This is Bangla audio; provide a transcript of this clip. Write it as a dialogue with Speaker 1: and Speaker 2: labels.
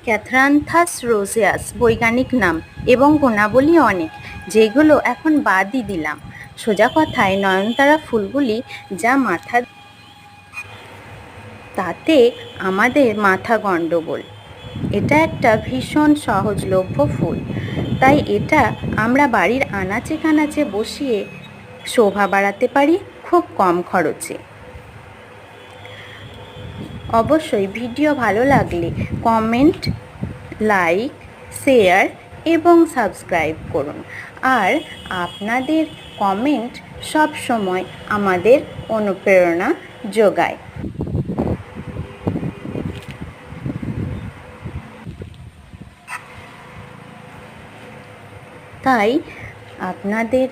Speaker 1: ক্যাথরান্থাস রোসেয়াস বৈজ্ঞানিক নাম এবং গুণাবলী অনেক, যেগুলো এখন বাদই দিলাম। সোজা কথায় নয়নতারা ফুলগুলি যা মাথা, তাতে আমাদের মাথা গণ্ডগোল। এটা একটা ভীষণ সহজলভ্য ফুল, তাই এটা আমরা বাড়ির আনাচে কানাচে বসিয়ে শোভা বাড়াতে পারি খুব কম খরচে। অবশ্যই ভিডিও ভালো লাগলে কমেন্ট, লাইক, শেয়ার এবং সাবস্ক্রাইব করুন। আর আপনাদের কমেন্ট সব সময় আমাদের অনুপ্রেরণা যোগায়। তাই আপনাদের